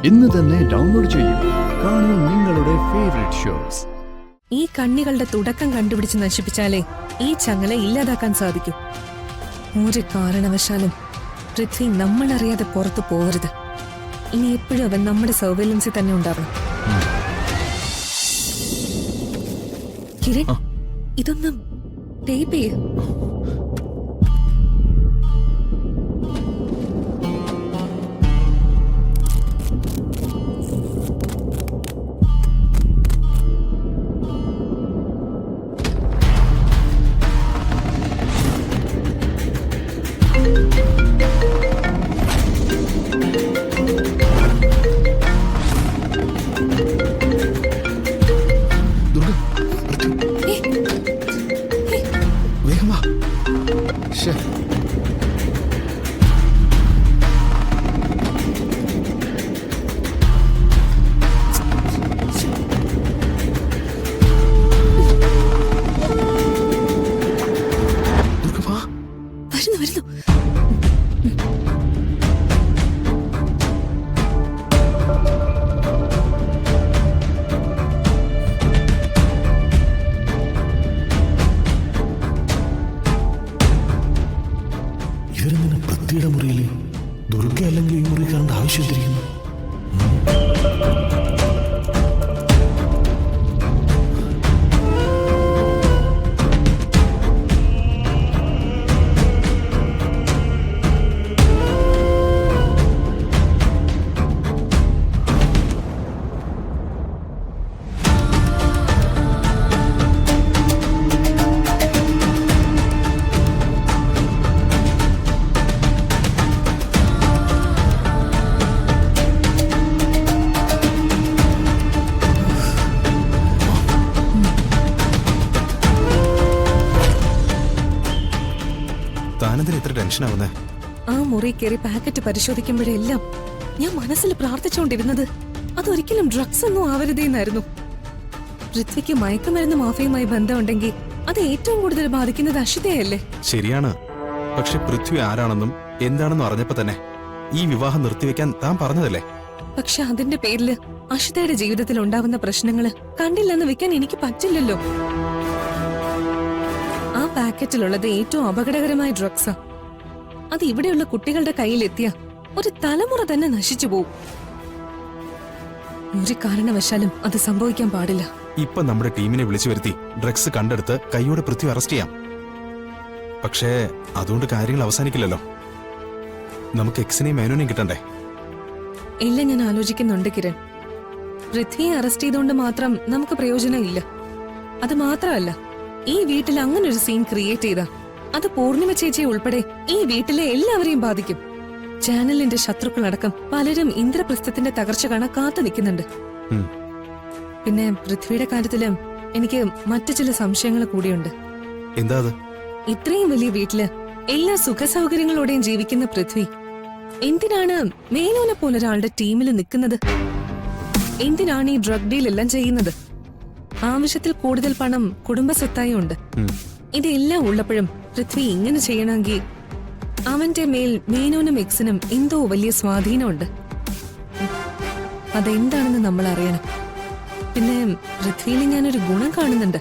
ഇന്ന് തന്നെ ഡൗൺലോഡ് ചെയ്യൂ. കാണൂ നിങ്ങളുടെ ഫേവറേറ്റ് ഷോസ്. ഈ കണ്ണികളുടെ തുടക്കം കണ്ടുപിടിച്ച് നശിപ്പിച്ചാലേ ഈ ചങ്ങല ഇല്ലാതാക്കാൻ സാധിക്കൂ. ഒരു കാരണവശാലും പൃഥ്വി നമ്മളറിയാതെ പുറത്തു പോകരുത്. ഇനി എപ്പോഴും അവൻ നമ്മുടെ സർവൈലൻസിൽ തന്നെ ഉണ്ടാവണം. കിരൺ, ഇതൊന്നും ടേപ്പ് ചെയ്യ. പൃഥ്വിയുടെ മുറിയിൽ ദുർഗ അല്ലെങ്കിൽ ഈ മുറി കാണേണ്ട ആവശ്യം തിരിക്കുന്നു. ആ മുറി കയറി പാക്കറ്റ് പരിശോധിക്കുമ്പോഴെല്ലാം ഞാൻ മനസ്സിൽ പ്രാർത്ഥിച്ചുകൊണ്ടിരുന്നത് അതൊരിക്കലും ഡ്രഗ്സ് ഒന്നും ആവരുതെന്നായിരുന്നു. പൃഥ്വിക്ക് മയക്കുമരുന്ന് മാഫിയുമായി ബന്ധമുണ്ടെങ്കിൽ അത് ഏറ്റവും കൂടുതൽ ബാധിക്കുന്നത് അഷിതയല്ലേ? ശരിയാണ്. പക്ഷെ പൃഥ്വി ആരാണെന്നും എന്താണെന്നും അറിഞ്ഞപ്പോ തന്നെ ഈ വിവാഹം നിർത്തിവെക്കാൻ താൻ പറഞ്ഞതല്ലേ? പക്ഷെ അതിന്റെ പേരില് അഷിതയുടെ ജീവിതത്തിൽ ഉണ്ടാവുന്ന പ്രശ്നങ്ങള് കണ്ടില്ലെന്ന് വെക്കാൻ എനിക്ക് പറ്റില്ലല്ലോ. ആ പാക്കറ്റിലുള്ളത് ഏറ്റവും അപകടകരമായ ഡ്രഗ്സാ. അത് ഇവിടെയുള്ള കുട്ടികളുടെ കയ്യിലെത്തിയ ഒരു തലമുറ തന്നെ നശിച്ചു പോവും. ഒരു കാരണവശാലും അത് സംഭവിക്കാൻ പാടില്ല. ഇപ്പൊ നമ്മുടെ ടീമിനെ വിളിച്ചു വരുത്തി ഡ്രഗ്സ് കണ്ടെടുത്ത് കൈയോടെ പൃഥ്വി അറസ്റ്റ് ചെയ്യാം. പക്ഷേ അതുകൊണ്ട് കാര്യങ്ങൾ അവസാനിക്കില്ലല്ലോ. നമുക്ക് എക്സിനെയും മേനോനെയും കിട്ടണ്ടേ? എല്ലാം ഞാൻ ആലോചിക്കുന്നുണ്ട് കിരൺ. പൃഥ്വിയെ അറസ്റ്റ് ചെയ്തുകൊണ്ട് മാത്രം നമുക്ക് പ്രയോജനം ഇല്ല. അത് മാത്രമല്ല, ഈ വീട്ടിൽ അങ്ങനെ ഒരു സീൻ ക്രിയേറ്റ് ചെയ്താ അത് പൂർണിമ ചേച്ചിയെ ഉൾപ്പെടെ ഈ വീട്ടിലെ എല്ലാവരെയും ബാധിക്കും. ചാനലിന്റെ ശത്രുക്കളടക്കം പലരും ഇന്ദ്രപ്രസ്ഥത്തിന്റെ തകർച്ച കാണാൻ കാത്തു നിൽക്കുന്നുണ്ട്. പിന്നെ പൃഥ്വിയുടെ കാര്യത്തിലും എനിക്ക് മറ്റു ചില സംശയങ്ങൾ കൂടിയുണ്ട്. എന്താ? ഇത്രയും വലിയ വീട്ടില് എല്ലാ സുഖ സൗകര്യങ്ങളോടെയും ജീവിക്കുന്ന പൃഥ്വി എന്തിനാണ് മേനോനെ പോലൊരാളുടെ ടീമിൽ നിൽക്കുന്നത്? എന്തിനാണ് ഈ ഡ്രഗ് ഡീൽ എല്ലാം ചെയ്യുന്നത്? ആവശ്യത്തിൽ കൂടുതൽ പണം കുടുംബ സ്വത്തായും ഉണ്ട്. ഇതെല്ലാം ഉള്ളപ്പോഴും പൃഥ്വി ഇങ്ങനെ ചെയ്യണമെങ്കിൽ അവന്റെ മേൽ മേനോനും എക്സിനും എന്തോ വലിയ സ്വാധീനമുണ്ട്. അതെന്താണെന്ന് നമ്മൾ അറിയണം. പിന്നെ പൃഥ്വിയിൽ ഞാനൊരു ഗുണം കാണുന്നുണ്ട്.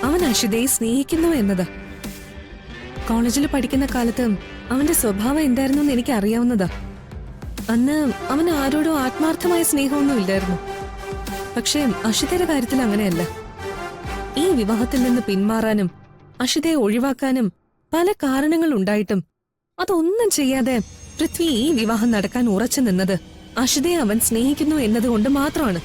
അവൻ അഷിതയെ സ്നേഹിക്കുന്നു എന്നതാ. കോളേജിൽ പഠിക്കുന്ന കാലത്ത് അവന്റെ സ്വഭാവം എന്തായിരുന്നു എന്ന് എനിക്ക് അറിയാവുന്നതാ. അന്ന് അവന് ആരോടും ആത്മാർത്ഥമായ സ്നേഹമൊന്നും ഇല്ലായിരുന്നു. പക്ഷേ അഷിതയുടെ കാര്യത്തിൽ അങ്ങനെയല്ല. ഈ വിവാഹത്തിൽ നിന്ന് പിന്മാറാനും അഷിതയെ ഒഴിവാക്കാനും പല കാരണങ്ങൾ ഉണ്ടായിട്ടും അതൊന്നും ചെയ്യാതെ പൃഥ്വി ഈ വിവാഹം നടക്കാൻ ഉറച്ചു നിന്നത് അഷിതയെ അവൻ സ്നേഹിക്കുന്നു എന്നതുകൊണ്ട് മാത്രമാണ്.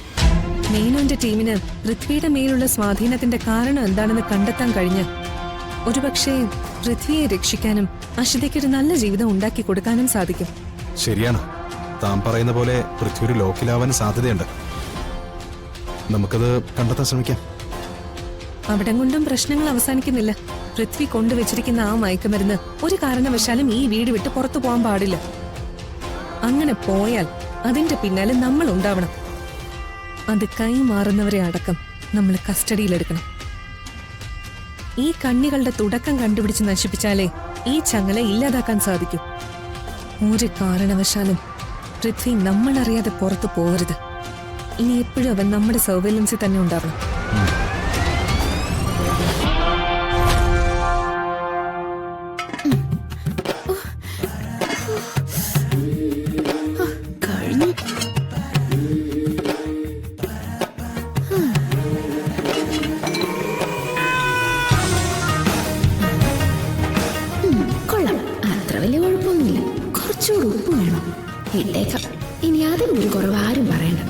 മേനോന്റെ ടീമിന് പൃഥ്വിയുടെ മേലുള്ള സ്വാധീനത്തിന്റെ കാരണം എന്താണെന്ന് കണ്ടെത്താൻ കഴിഞ്ഞ് ഒരുപക്ഷെ പൃഥ്വിയെ രക്ഷിക്കാനും അഷിതയ്ക്കൊരു നല്ല ജീവിതം ഉണ്ടാക്കി കൊടുക്കാനും സാധിക്കും. ശരിയാണ്. താൻ പറയുന്ന പോലെ പൃഥ്വി ഒരു ലോക്കിലാവാൻ സാധ്യതയുണ്ട്. നമുക്കത് കണ്ടെത്താൻ ശ്രമിക്കാം. അവിടം കൊണ്ടും പ്രശ്നങ്ങൾ അവസാനിക്കുന്നില്ല. പൃഥ്വി കൊണ്ടുവച്ചിരിക്കുന്ന ആ മയക്കുമരുന്ന് ഒരു കാരണവശാലും ഈ വീട് വിട്ട് പുറത്തു പോകാൻ പാടില്ല. അങ്ങനെ പോയാൽ അതിന്റെ പിന്നാലെ നമ്മൾ ഉണ്ടാവണം. അത് കൈമാറുന്നവരെ അടക്കം നമ്മൾ കസ്റ്റഡിയിലെടുക്കണം. ഈ കണ്ണികളുടെ തുടക്കം കണ്ടുപിടിച്ച് നശിപ്പിച്ചാലേ ഈ ചങ്ങല ഇല്ലാതാക്കാൻ സാധിക്കൂ. ഒരു കാരണവശാലും പൃഥ്വി നമ്മളറിയാതെ പുറത്തു പോകരുത്. ഇനി എപ്പോഴും അവൻ നമ്മുടെ സർവൈലൻസിൽ തന്നെ ഉണ്ടാവണം. കൊള്ളാം, അത്ര വലിയ കുഴപ്പമൊന്നുമില്ല. കുറച്ചുകൂടി ഉപ്പ് വേണം, ഇട്ടേക്കാം. ഇനി അതിന് ഒരു കുറവ് ആരും പറയണ്ട.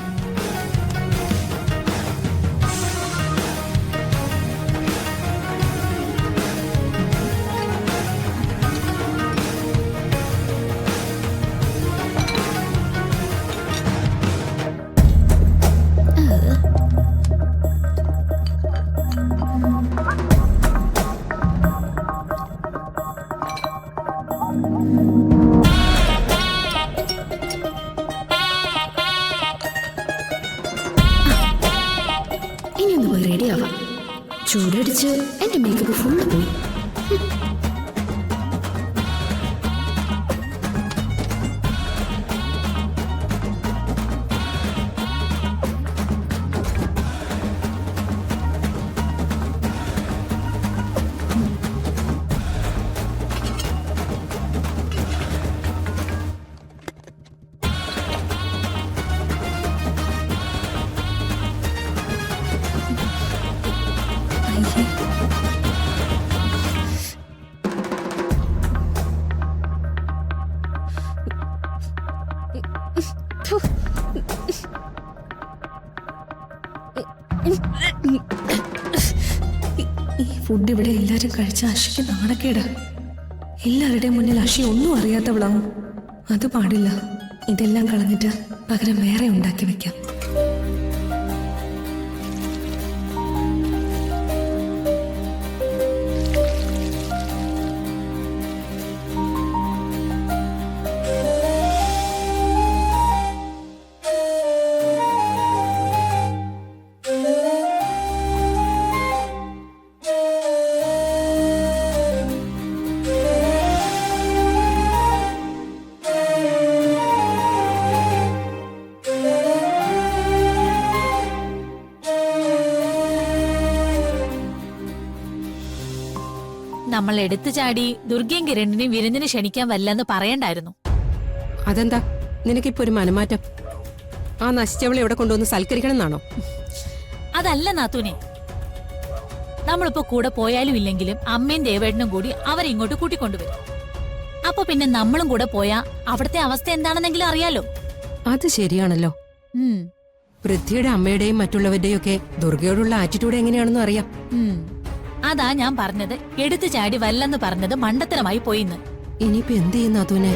ഇനി ഒന്ന് പോയി റെഡി ആവാം. ചൂടടിച്ച് എന്റെ മേക്കപ്പ് ഫുള്ള് പോയി. ഈ ഫുഡ് ഇവിടെ എല്ലാരും കഴിച്ച അഷിക്ക് നാണക്കേടാ. എല്ലാവരുടെയും മുന്നിൽ അഷി ഒന്നും അറിയാത്തവളാവും. അത് പാടില്ല. ഇതെല്ലാം കളഞ്ഞിട്ട് പകരം വേറെ ഉണ്ടാക്കി വെക്കാം. നമ്മൾ എടുത്തു ചാടി ദുർഗയും കിരണിനെയും വിരുന്നിന് ക്ഷണിക്കാൻ വല്ലെന്ന് പറയണ്ടായിരുന്നു. അതെന്താ നിനക്കിപ്പോ ഒരു മനമാറ്റം? ആ നശിച്ചവളെ ഇവിടെ കൊണ്ടുവന്ന് സൽക്കരിക്കണം എന്നാണോ? അതല്ല നാത്തൂനെ, നമ്മളിപ്പോ കൂടെ പോയാലും ഇല്ലെങ്കിലും അമ്മയും ദേവേട്ടനും കൂടി അവരെ ഇങ്ങോട്ട് കൂട്ടിക്കൊണ്ടുവരും. അപ്പൊ പിന്നെ നമ്മളും കൂടെ പോയാ അവിടുത്തെ അവസ്ഥ എന്താണെന്നെങ്കിലും അറിയാലോ. അത് ശരിയാണല്ലോ. ഉം, പൃഥ്വിയുടെ അമ്മയുടെയും മറ്റുള്ളവരുടെയും ഒക്കെ ദുർഗയോടുള്ള ആറ്റിറ്റ്യൂഡ് എങ്ങനെയാണെന്ന് അറിയാം. ഉം. അതാ ഞാൻ പറഞ്ഞത്, എടുത്തു ചാടി വല്ലെന്ന് പറഞ്ഞത് മണ്ടത്തരമായി പോയിന്ന്. ഇനിയിപ്പോ എന്ത് ചെയ്യുന്ന അതുനെ?